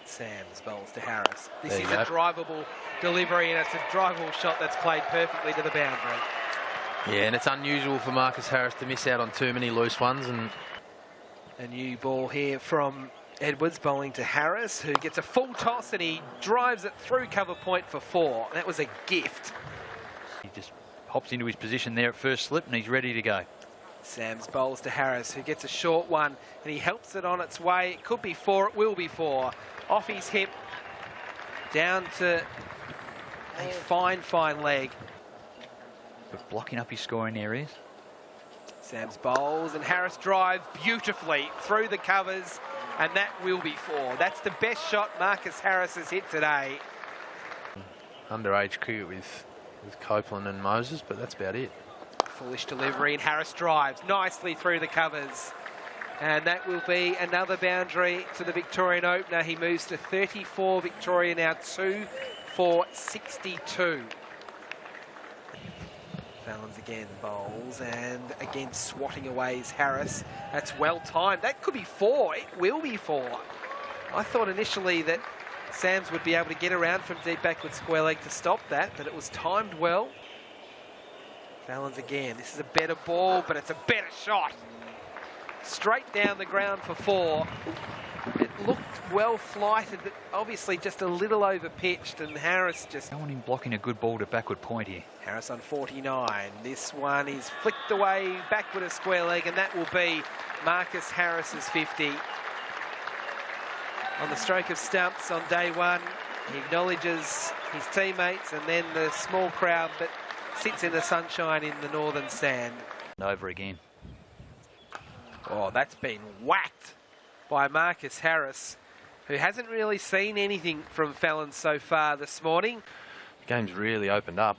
Sams bowls to Harris. This is a drivable delivery, and it's a drivable shot that's played perfectly to the boundary. Yeah, and it's unusual for Marcus Harris to miss out on too many loose ones. And a new ball here from Edwards, bowling to Harris, who gets a full toss and he drives it through cover point for 4. That was a gift. He just hops into his position there at first slip and he's ready to go. Sams bowls to Harris, who gets a short one, and he helps it on its way. It could be 4, it will be 4. Off his hip, down to a fine leg. But blocking up his scoring areas. Sams bowls, and Harris drives beautifully through the covers, and that will be 4. That's the best shot Marcus Harris has hit today. Underage cricket with Copeland and Moses, but that's about it. Foolish delivery, and Harris drives nicely through the covers. And that will be another boundary to the Victorian opener. He moves to 34. Victoria now 2 for 62. Fallon's again bowls, and again swatting away is Harris. That's well timed. That could be 4. It will be 4. I thought initially that Sams would be able to get around from deep backward square leg to stop that, but it was timed well. Fallon's again. This is a better ball, but it's a better shot. Straight down the ground for 4. It looked well flighted, but obviously just a little over pitched, and Harris just... I want him blocking a good ball to backward point here. Harris on 49. This one is flicked away backward a square leg, and that will be Marcus Harris's 50. On the stroke of stumps on day 1, he acknowledges his teammates and then the small crowd that sits in the sunshine in the northern stand. Over again. Oh, that's been whacked by Marcus Harris, who hasn't really seen anything from Fallon so far this morning. The game's really opened up.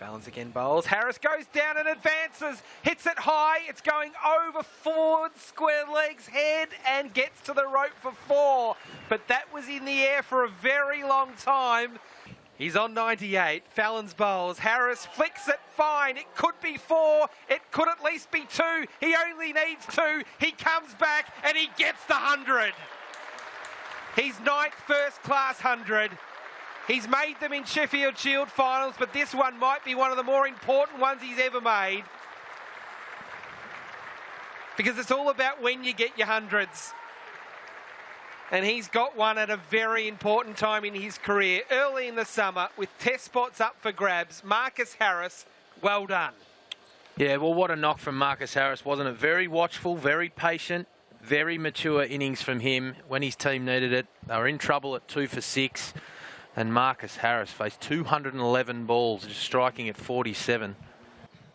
Fallon's again bowls. Harris goes down and advances, hits it high. It's going over forward square legs, head, and gets to the rope for 4. But that was in the air for a very long time. He's on 98. Fallon's bowls. Harris flicks it fine. It could be 4. It could at least be 2. He only needs 2. He comes back and he gets the 100. His 9th first-class 100. He's made them in Sheffield Shield finals, but this one might be one of the more important ones he's ever made. Because it's all about when you get your hundreds. And he's got one at a very important time in his career, early in the summer, with test spots up for grabs. Marcus Harris, well done. Yeah, well, what a knock from Marcus Harris, wasn't it? Very watchful, very patient, very mature innings from him when his team needed it. They were in trouble at 2 for 6, and Marcus Harris faced 211 balls, just striking at 47.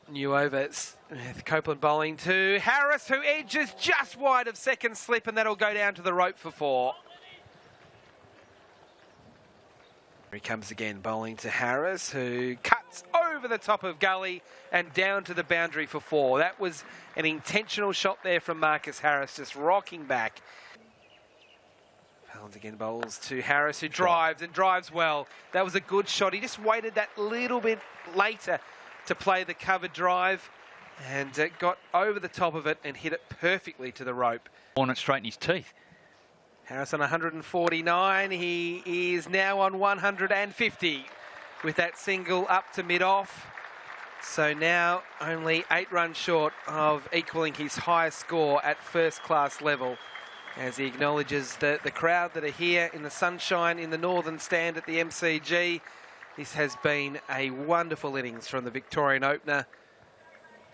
New overs with Copeland bowling to Harris, who edges just wide of second slip, and that'll go down to the rope for 4. Here he comes again, bowling to Harris, who cuts over the top of gully and down to the boundary for 4. That was an intentional shot there from Marcus Harris, just rocking back. Fallon's again bowls to Harris, who drives and drives well. That was a good shot. He just waited that little bit later to play the cover drive, and got over the top of it and hit it perfectly to the rope. On it straight in his teeth. Harris on 149. He is now on 150 with that single up to mid-off. So now only 8 runs short of equaling his highest score at first-class level, as he acknowledges the crowd that are here in the sunshine in the northern stand at the MCG. This has been a wonderful innings from the Victorian opener.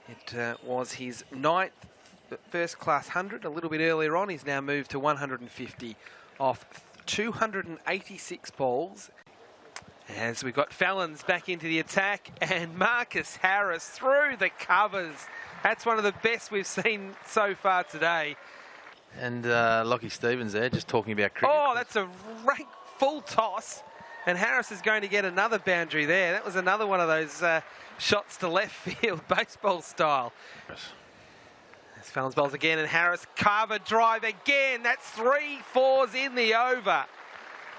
It was his 9th first-class 100 a little bit earlier on. He's now moved to 150 off 286 balls. As we've got Fallon's back into the attack, and Marcus Harris through the covers. That's one of the best we've seen so far today. And Lockie Stevens there, just talking about cricket. Oh, that's a rank full toss. And Harris is going to get another boundary there. That was another one of those shots to left field, baseball style. Yes. There's Fallon's bowls again, and Harris carver drive again. That's 3 4s in the over.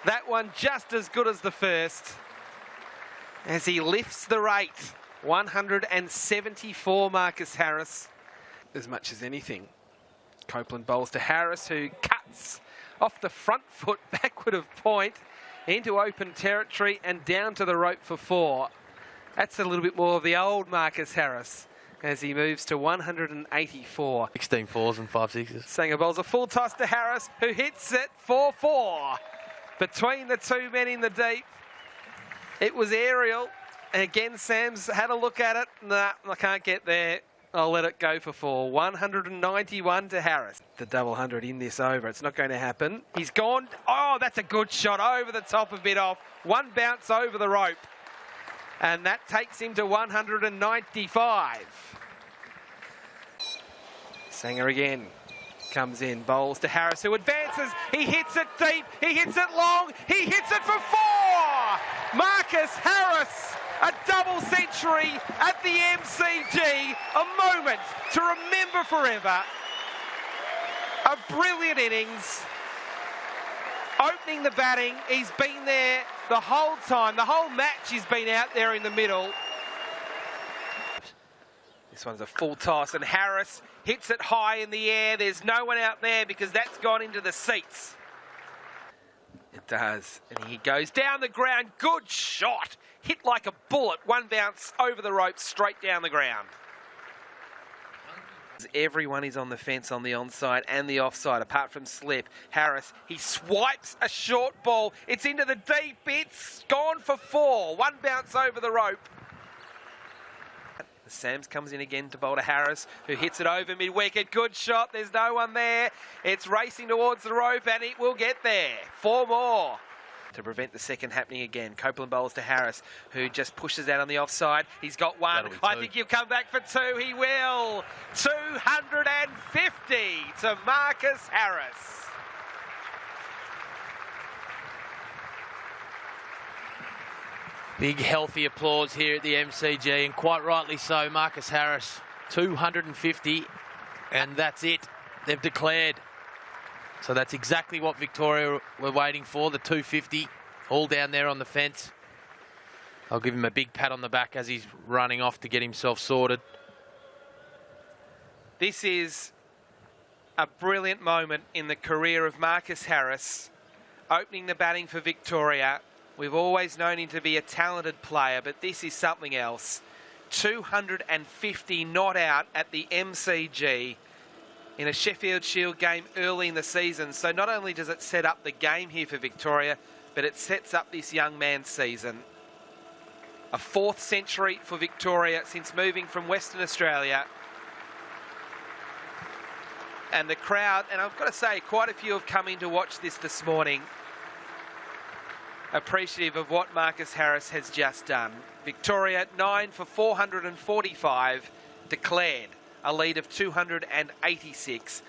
That one just as good as the first. As he lifts the rate, 174 Marcus Harris. As much as anything. Copeland bowls to Harris, who cuts off the front foot, backward of point, into open territory and down to the rope for 4. That's a little bit more of the old Marcus Harris as he moves to 184. 16 fours and 5 sixes. Sanger bowls a full toss to Harris, who hits it for 4. Between the two men in the deep, it was aerial. And again, Sam's had a look at it. Nah, I can't get there. I'll let it go for 4. 191 to Harris. The double 100 in this over. It's not going to happen. He's gone. Oh, that's a good shot over the top, a bit off. One bounce over the rope. And that takes him to 195. Sanger again comes in, bowls to Harris, who advances. He hits it deep. He hits it long. He hits it for 4. Marcus Harris, a double century at the MCG. A moment to remember forever. A brilliant innings. Opening the batting, he's been there the whole time. The whole match he's been out there in the middle. This one's a full toss and Harris hits it high in the air. There's no one out there because that's gone into the seats. It does. And he goes down the ground. Good shot. Hit like a bullet. One bounce over the rope, straight down the ground. Everyone is on the fence on the onside and the offside, apart from slip. Harris, he swipes a short ball. It's into the deep. It's gone for 4. One bounce over the rope. Sams comes in again to bowl to Harris, who hits it over mid-wicket. Good shot. There's no one there. It's racing towards the rope, and it will get there. 4 more. To prevent the second happening again, Copeland bowls to Harris, who just pushes out on the offside. He's got 1. I think he'll come back for 2. He will. 250 to Marcus Harris. Big healthy applause here at the MCG, and quite rightly so. Marcus Harris, 250, and that's it. They've declared. So that's exactly what Victoria were waiting for, the 250, all down there on the fence. I'll give him a big pat on the back as he's running off to get himself sorted. This is a brilliant moment in the career of Marcus Harris, opening the batting for Victoria. We've always known him to be a talented player, but this is something else. 250 not out at the MCG in a Sheffield Shield game early in the season. So not only does it set up the game here for Victoria, but it sets up this young man's season. A 4th century for Victoria since moving from Western Australia. And the crowd, and I've got to say, quite a few have come in to watch this morning, appreciative of what Marcus Harris has just done. Victoria 9 for 445, declared a lead of 286.